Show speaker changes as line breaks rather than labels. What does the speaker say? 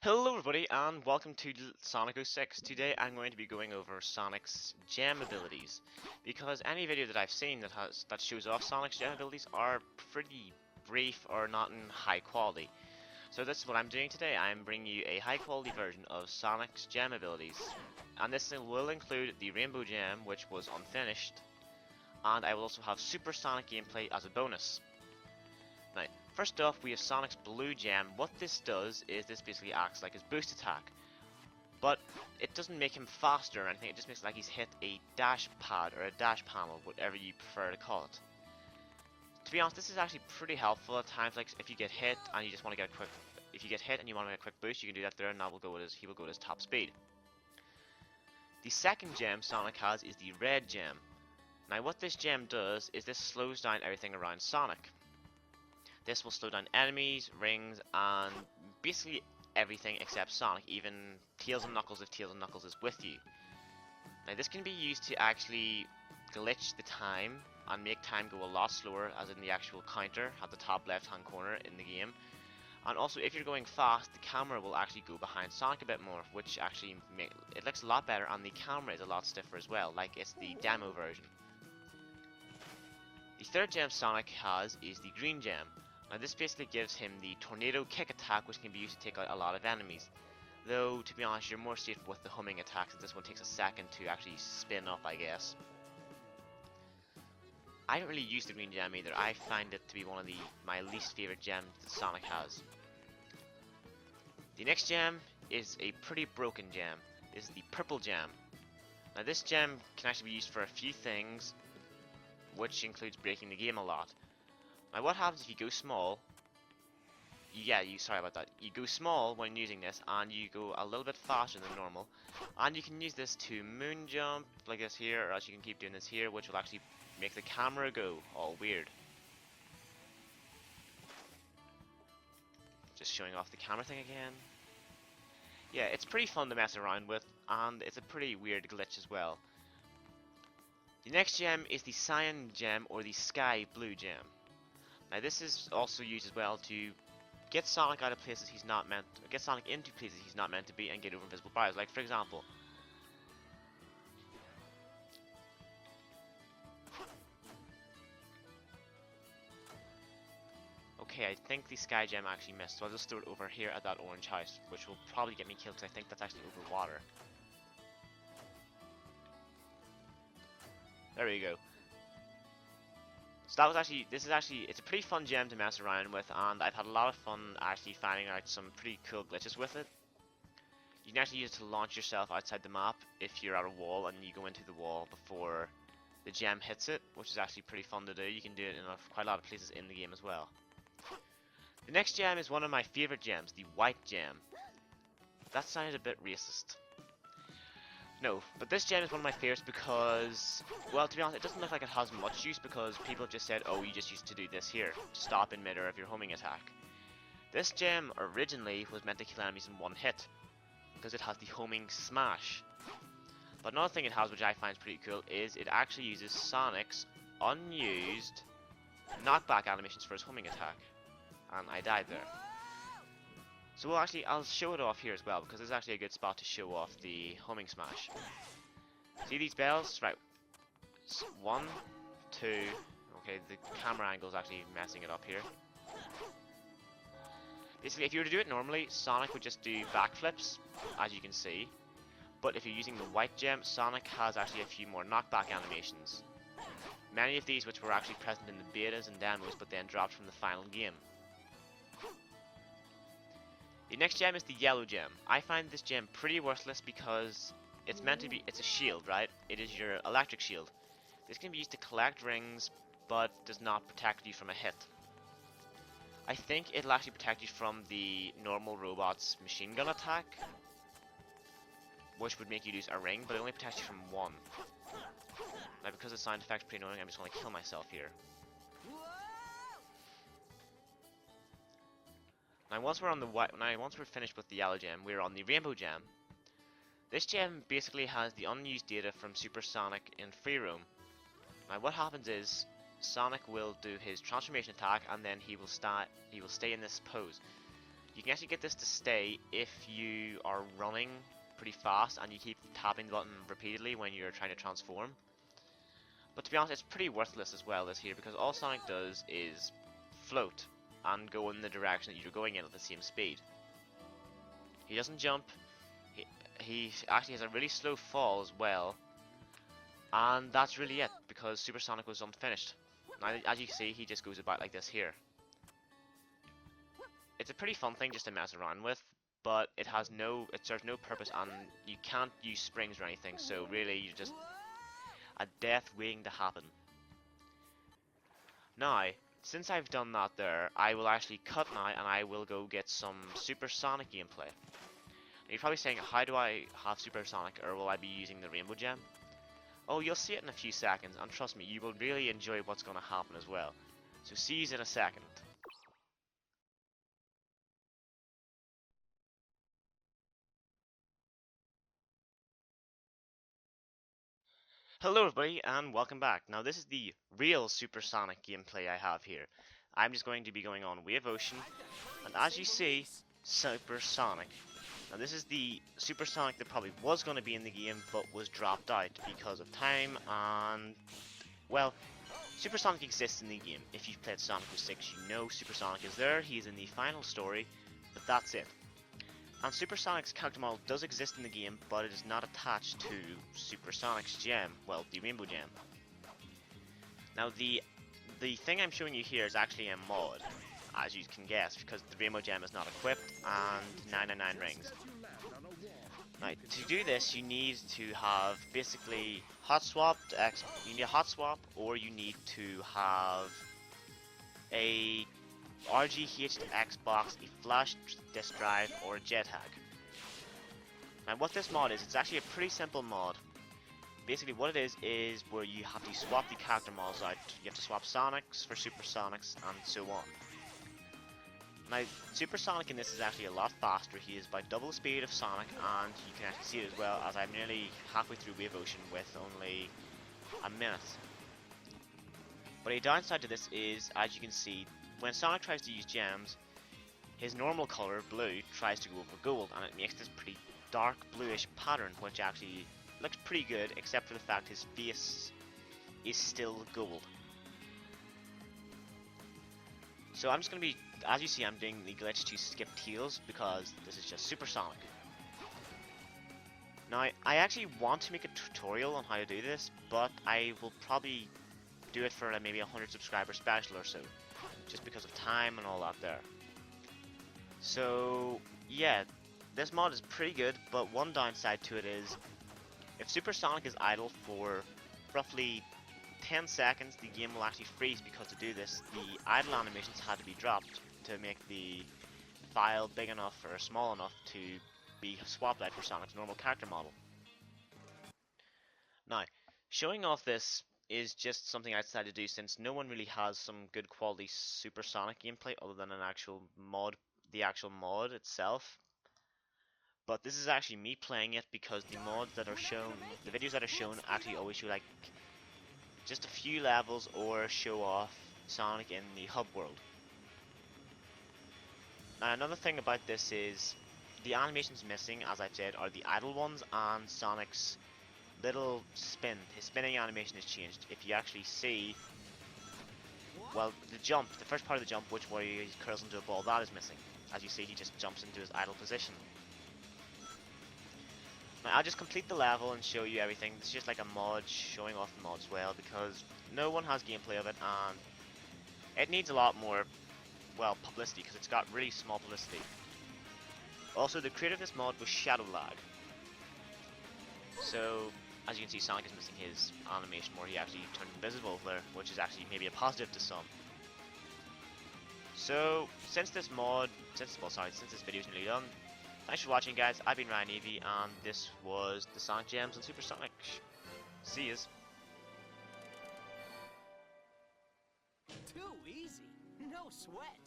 Hello everybody and welcome to Sonic 06. Today I'm going to be going over Sonic's gem abilities because any video that I've seen that shows off Sonic's gem abilities are pretty brief or not in high quality. So this is what I'm doing today. I'm bringing you a high quality version of Sonic's gem abilities, and this will include the Rainbow Gem, which was unfinished, and I will also have Super Sonic gameplay as a bonus. Now, first off, we have Sonic's Blue Gem. What this does is this basically acts like his boost attack, but it doesn't make him faster or anything. It just makes it like he's hit a dash pad or a dash panel, whatever you prefer to call it. To be honest, this is actually pretty helpful at times. Like if you get hit and you just want to get a quick, if you get hit and you want to get a quick boost, you can do that there, and that will go with his, he will go at his top speed. The second gem Sonic has is the Red Gem. Now, what this gem does is this slows down everything around Sonic. This will slow down enemies, rings, and basically everything except Sonic, even Tails and Knuckles if Tails and Knuckles is with you. Now this can be used to actually glitch the time and make time go a lot slower, as in the actual counter at the top left hand corner in the game. And also if you're going fast, the camera will actually go behind Sonic a bit more, which actually it looks a lot better, and the camera is a lot stiffer as well, like it's the demo version. The third gem Sonic has is the Green Gem. Now this basically gives him the Tornado Kick attack, which can be used to take out a lot of enemies. Though, to be honest, you're more safe with the homing attack, since this one takes a second to actually spin up, I guess. I don't really use the Green Gem either. I find it to be one of my least favorite gems that Sonic has. The next gem is a pretty broken gem. This is the Purple Gem. Now this gem can actually be used for a few things, which includes breaking the game a lot. Now what happens if you go small? Sorry about that. You go small when using this, and you go a little bit faster than normal. And you can use this to moon jump like this here, or else you can keep doing this here, which will actually make the camera go all weird. Just showing off the camera thing again. Yeah, it's pretty fun to mess around with, and it's a pretty weird glitch as well. The next gem is the Cyan Gem, or the Sky Blue Gem. Now this is also used as well to get Sonic out of places he's not meant to, get Sonic into places he's not meant to be, and get over invisible bars. Like for example, okay, I think the Sky Gem actually missed, so I'll just throw it over here at that orange house, which will probably get me killed because I think that's actually over water. There we go. So that was actually, it's a pretty fun gem to mess around with, and I've had a lot of fun actually finding out some pretty cool glitches with it. You can actually use it to launch yourself outside the map if you're at a wall and you go into the wall before the gem hits it, which is actually pretty fun to do. You can do it in quite a lot of places in the game as well. The next gem is one of my favorite gems, the White Gem. That sounded a bit racist. No, but this gem is one of my favorites because, well, to be honest, it doesn't look like it has much use, because people have just said, oh, you just used to do this here, to stop in midair of your homing attack. This gem originally was meant to kill enemies in one hit, because it has the homing smash. But another thing it has, which I find is pretty cool, is it actually uses Sonic's unused knockback animations for his homing attack. And I died there. So I'll show it off here as well, because this is actually a good spot to show off the homing smash. See these bells? Right. 1, 2. Okay, the camera angle is actually messing it up here. Basically, if you were to do it normally, Sonic would just do backflips, as you can see. But if you're using the White Gem, Sonic has actually a few more knockback animations. Many of these which were actually present in the betas and demos, but then dropped from the final game. The next gem is the Yellow Gem. I find this gem pretty worthless because it's meant to be, it's a shield, right? It is your electric shield. This can be used to collect rings, but does not protect you from a hit. I think it'll actually protect you from the normal robot's machine gun attack, which would make you lose a ring, but it only protects you from one. Now because the sound effect's pretty annoying, I'm just going to kill myself here. Now once we're finished with the Yellow Gem, we're on the Rainbow Gem. This gem basically has the unused data from Super Sonic in Free Roam. Now what happens is, Sonic will do his transformation attack, and then he will stay in this pose. You can actually get this to stay if you are running pretty fast and you keep tapping the button repeatedly when you're trying to transform. But to be honest, it's pretty worthless as well this here, because all Sonic does is float and go in the direction that you're going in at the same speed. He doesn't jump, he actually has a really slow fall as well, and that's really it, because Super Sonic was unfinished. Now, as you can see, he just goes about like this here. It's a pretty fun thing just to mess around with, but it serves no purpose, and you can't use springs or anything, so really you're just a death waiting to happen. Now, since I've done that there, I will actually cut now and I will go get some Super Sonic gameplay. And you're probably saying, how do I have Super Sonic, or will I be using the Rainbow Gem? Oh, you'll see it in a few seconds, and trust me, you will really enjoy what's going to happen as well. So see you in a second. Hello everybody, and welcome back. Now this is the real Super Sonic gameplay I have here. I'm just going to be going on Wave Ocean, and as you see, Super Sonic. Now this is the Super Sonic that probably was going to be in the game, but was dropped out because of time, and, well, Super Sonic exists in the game. If you've played Sonic 06, you know Super Sonic is there, he's in the final story, but that's it. And Super Sonic's character model does exist in the game, but it is not attached to Super Sonic's gem, well, the Rainbow Gem. Now the thing I'm showing you here is actually a mod, as you can guess, because the Rainbow Gem is not equipped, and 999 rings. Now, to do this, you need to have basically you need a hot swap, or you need to have a RGH to Xbox, a flash disk drive, or a JTAG. And what this mod is, it's actually a pretty simple mod. Basically what it is where you have to swap the character models out. You have to swap Sonics for Super Sonics, and so on. Now, Super Sonic in this is actually a lot faster. He is about double the speed of Sonic, and you can actually see it as well, as I'm nearly halfway through Wave Ocean with only a minute. But a downside to this is, as you can see, when Sonic tries to use gems, his normal color, blue, tries to go over gold, and it makes this pretty dark bluish pattern, which actually looks pretty good, except for the fact his face is still gold. So I'm just going to be, as you see, I'm doing the glitch to skip Tails, because this is just Super Sonic. Now, I actually want to make a tutorial on how to do this, but I will probably do it for maybe 100 subscriber special or so, just because of time and all that there. So yeah, this mod is pretty good, but one downside to it is, if Super Sonic is idle for roughly 10 seconds, the game will actually freeze, because to do this, the idle animations had to be dropped to make the file big enough or small enough to be swapped out for Sonic's normal character model. Now, showing off this is just something I decided to do, since no one really has some good quality Super Sonic gameplay other than an actual mod, the actual mod itself. But this is actually me playing it, because the mods that are shown, the videos that are shown, actually always show like just a few levels or show off Sonic in the hub world. Now, another thing about this is the animations missing, as I've said, are the idle ones, and Sonic's little spin. His spinning animation has changed. If you actually see, well, the jump, the first part of the jump, which where he curls into a ball, that is missing. As you see, he just jumps into his idle position. Now, I'll just complete the level and show you everything. It's just like a mod, showing off the mod as well, because no one has gameplay of it, and it needs a lot more, well, publicity, because it's got really small publicity. Also, the creator of this mod was Shadow Lag. So, as you can see, Sonic is missing his animation where he actually turned invisible there, which is actually maybe a positive to some. So, since this video is nearly done, thanks for watching, guys. I've been Ryan Evie, and this was the Sonic Gems and Super Sonic. See yous.
Too easy. No sweat.